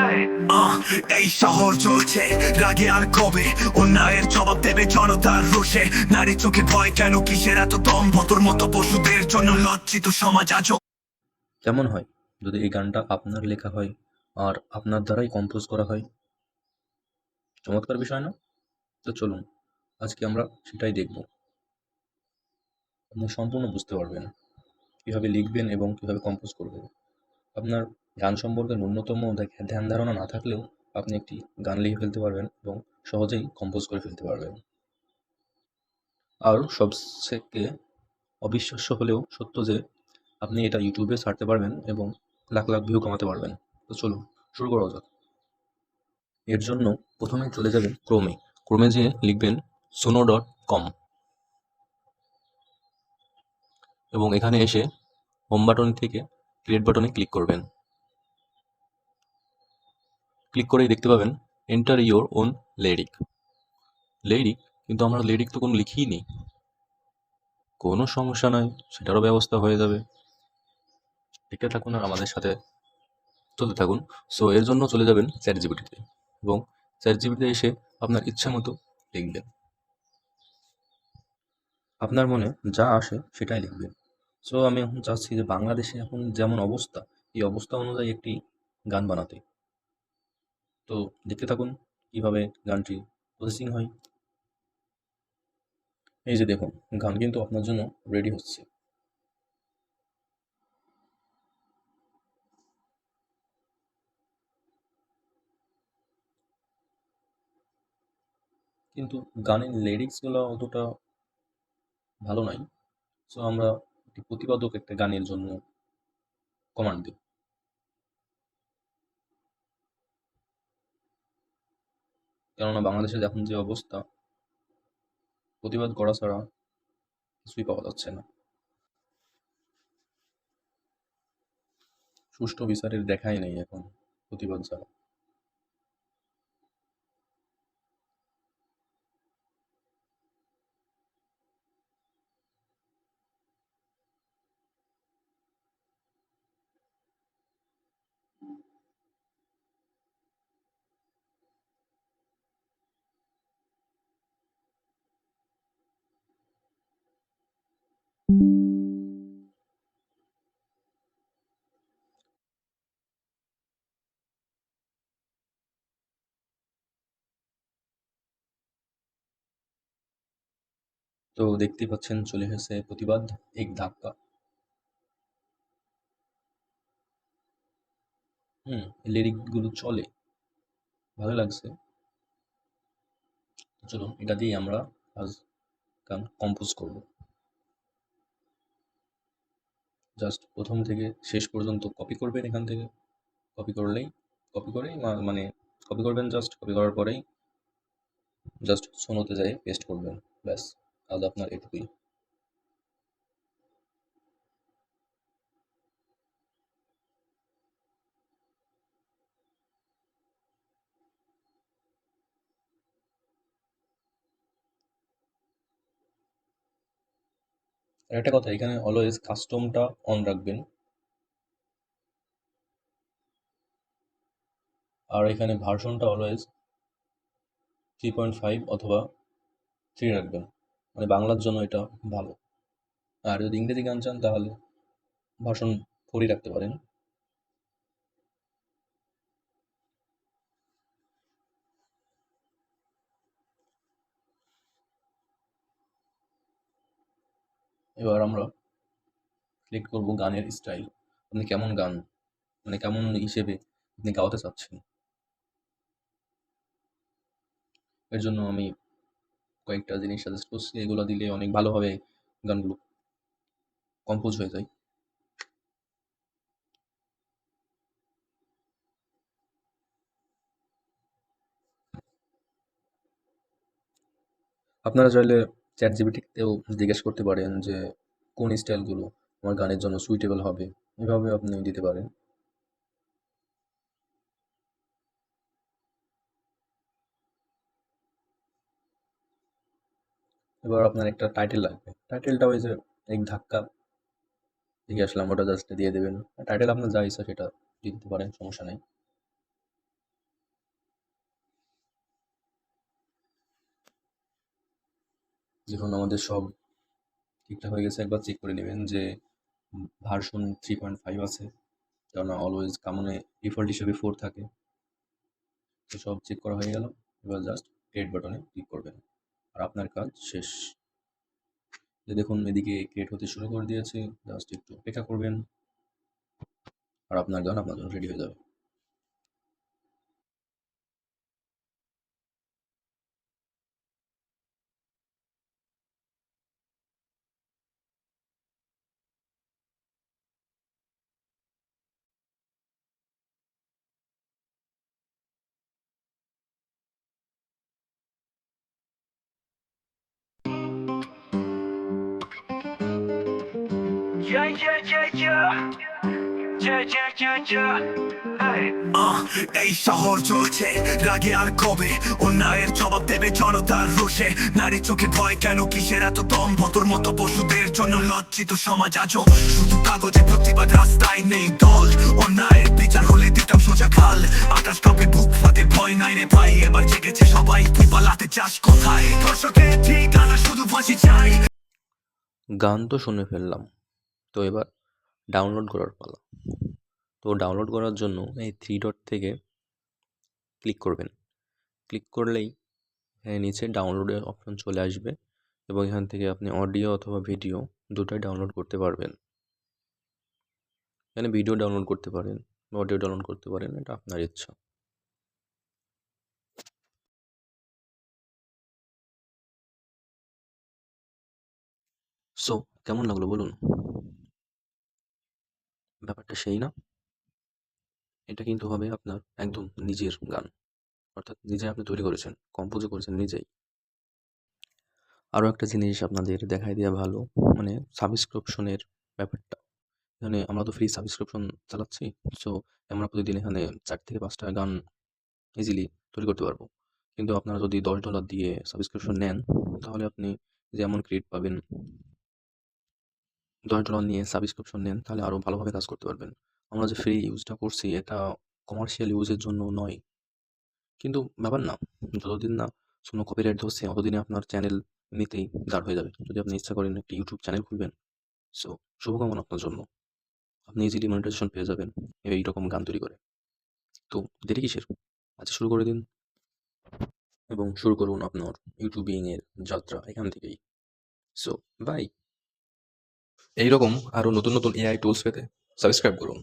যায়। এই শহর চলছে রাগে আর কবে, অন্যায়ের জবাব দেবে জনতার রোষে। নারী চোখে ভয় কেন, কিসের এত দম্ভ, তোর মতো পশুদের জন্য লজ্জিত সমাজ আজও। কেমন হয় যদি এই গানটা আপনার লেখা হয় আর আপনার দ্বারাই কম্পোজ করা হয়? চমৎকার বিষয় না? তো চলুন আজকে আমরা সেটাই দেখব। আপনি সম্পূর্ণ বুঝতে পারবেন কীভাবে লিখবেন এবং কীভাবে কম্পোজ করবেন। আপনার গান সম্পর্কে ন্যূনতম ধ্যান ধারণা না থাকলেও আপনি একটি গান লিখে ফেলতে পারবেন এবং সহজেই কম্পোজ করে ফেলতে পারবেন। আর সবথেকে অবিশ্বাস্য হলেও সত্য যে আপনি এটা ইউটিউবে ছাড়তে পারবেন এবং লাখ লাখ ভিউ কামাতে পারবেন। তো চলুন শুরু করা যাক। এর জন্য প্রথমে চলে যাবেন ক্রোমে। ক্রোমে যেয়ে লিখবেন suno.com এবং এখানে এসে হোম বাটন থেকে ক্রিয়েট বাটনে ক্লিক করবেন। ক্লিক করেই দেখতে পাবেন এন্টার ইওর ওন লিরিক। কিন্তু আমরা লিরিক তো কোনো লিখিই নি। কোনো সমস্যা নয়, সেটারও ব্যবস্থা হয়ে যাবে। দেখতে থাকুন আর আমাদের সাথে চলতে থাকুন। সো এর জন্য চলে যাবেন চ্যাট জিপিটিতে এবং চ্যাট জিপিটিতে এসে আপনার ইচ্ছা মতো লিখবেন। আপনার মনে যা আসে সেটাই লিখবেন। সো আমি এখন চাচ্ছি যে বাংলাদেশে এখন যেমন অবস্থা, এই অবস্থা অনুযায়ী একটি গান বানাতে। তো দেখতে থাকুন কিভাবে গানটি প্রসেসিং হয়। এই যে দেখুন, গান কিন্তু আপনার জন্য রেডি হচ্ছে। কিন্তু গানের লিরিক্সগুলো অতটা ভালো নয়। সো আমরা একটি প্রতিবাদক একটা গানের জন্য কমান্ড দিই। কেননা বাংলাদেশের এখন যে অবস্থা, প্রতিবাদ করা ছাড়া কিছুই পাওয়া যাচ্ছে না। সুষ্ঠু বিচারের দেখাই নেই এখন প্রতিবাদ ছাড়া। তো দেখতেই পাচ্ছেন চলে এসেছে প্রতিবাদ এক ধাক্কা। লিরিকগুলো চলে, ভালো লাগছে। চলুন এটা দিয়ে আমরা আজ গান কম্পোজ করব। জাস্ট প্রথম থেকে শেষ পর্যন্ত কপি করবেন এখান থেকে। কপি করলেই কপি করেই মানে কপি করবেন, জাস্ট কপি করার পরেই জাস্ট সোনোতে যাই পেস্ট করবেন। ব্যাস, আজ আপনার এটুকুই। আর একটা কথা, এখানে অলওয়েজ কাস্টমটা অন রাখবেন। আর এখানে ভার্সনটা অলওয়েজ 3.5 অথবা 3 রাখবেন, মানে বাংলার জন্য এটা ভালো। আর যদি ইংরেজি গান চান তাহলে ভার্সন 4ই রাখতে পারেন। এবার আমরা ক্লিক করব গানের স্টাইল। আপনি কেমন গান, মানে কেমন হিসেবে আপনি গাওয়াতে চাচ্ছেন। এর জন্য আমি কয়েকটা জিনিস সাজেস্ট করছি, এগুলো দিলে অনেক ভালোভাবে গানগুলো কম্পোজ হয়ে যায়। আপনারা চাইলে চ্যাট জিপিটিতেও জিজ্ঞেস করতে পারেন যে কোন স্টাইলগুলো আমার গানের জন্য সুইটেবল হবে, এভাবে আপনি দিতে পারেন। এবার আপনার একটা টাইটেল লাগবে। টাইটেলটা ওই যে এক ধাক্কা দেখে আসলাম, ওটা জাস্ট দিয়ে দেবেন। টাইটেল আপনার যা ইচ্ছা সেটা দিয়ে দিতে পারেন, সমস্যা নেই। দেখুন আমাদের সব ঠিকঠাক হয়ে গেছে, একবার চেক করে নেবেন যে ভার্সন 3.5 আছে, কেননা অলওয়েজ কামনে ডিফল্ট হিসেবে 4 থাকে। তো সব চেক করা হয়ে গেল, এবার জাস্ট ক্রিয়েট বাটনে ক্লিক করবেন আর আপনার কাজ শেষ। যে দেখুন এদিকে ক্রিয়েট হতে শুরু করে দিয়েছে, জাস্ট একটু অপেক্ষা করবেন আর আপনার গান আপনার জন্য রেডি হয়ে যাবে। Yeah, yeah, yeah, yeah. Yeah, yeah, yeah, yeah. Hey. এই শহর চলছে রাগে আর কবে অন্যায়ের জবাব দেবে জনতার রোষে। নারী চোখে ভয় কেন কিসের এত দম্ভ, তোর মতো পশুদের জন্য লজ্জিত সমাজ আজও। শুধু কাগজে প্রতিবাদ, রাস্তায় নেই দল। অন্যায়ের বিচার হলে দিতাম সোজা খাল। আকাশ কাঁপে বুক ফাটে, ভয় নাই রে ভাই, এবার জেগেছে সবাই, তুই পালাতে চাস কোথায়? দর্শকের ঠিক আনা শুধু ফাঁসি চাই। গান তো শুনে ফেললাম, তো এবার ডাউনলোড করার পালা। তো ডাউনলোড করার জন্য এই 3 ডট থেকে ক্লিক করবেন। ক্লিক করলেই এখানে নিচে ডাউনলোডের অপশন চলে আসবে এবং এখান থেকে আপনি অডিও অথবা ভিডিও দুটোই ডাউনলোড করতে পারবেন। এখানে ভিডিও ডাউনলোড করতে পারেন বা অডিও ডাউনলোড করতে পারেন, এটা আপনার ইচ্ছা। সো কেমন লাগলো বলুন? ব্যাপারটা সেই না? এটা কিন্তু হবে আপনার একদম নিজের গান, অর্থাৎ নিজে আপনি তৈরি করেছেন, কম্পোজও করেছেন নিজেই। আরও একটা জিনিস আপনাদের দেখাই দেওয়া ভালো, মানে সাবস্ক্রিপশনের ব্যাপারটা। এখানে আমরা তো ফ্রি সাবস্ক্রিপশন চালাচ্ছি, সো আমরা প্রতিদিন এখানে 4 থেকে 5টা গান ইজিলি তৈরি করতে পারবো। কিন্তু আপনারা যদি $10 দিয়ে সাবস্ক্রিপশন নেন, তাহলে আপনি যেমন ক্রেডিট পাবেন, $10 নিয়ে সাবস্ক্রিপশন নেন তাহলে আরও ভালোভাবে কাজ করতে পারবেন। আমরা যে ফ্রি ইউজটা করছি এটা কমার্শিয়াল ইউজের জন্য নয়, কিন্তু ব্যাপার না, যতদিন না কোনো কপিরাইট ধরছে ততদিনে আপনার চ্যানেল এমনিতেই দাঁড় হয়ে যাবে। যদি আপনি ইচ্ছা করেন একটি ইউটিউব চ্যানেল খুলবেন, সো শুভকামনা আপনার জন্য। আপনি ইজিলি মনিটাইজেশন পেয়ে যাবেন এইরকম গান তৈরি করে। তো দেরি কিসের? আজ শুরু করে দিন এবং শুরু করুন আপনার ইউটিউবিং এর যাত্রা এখান থেকেই। So bye. এইরকম আরও নতুন নতুন এআই টুলস পেতে সাবস্ক্রাইব করুন।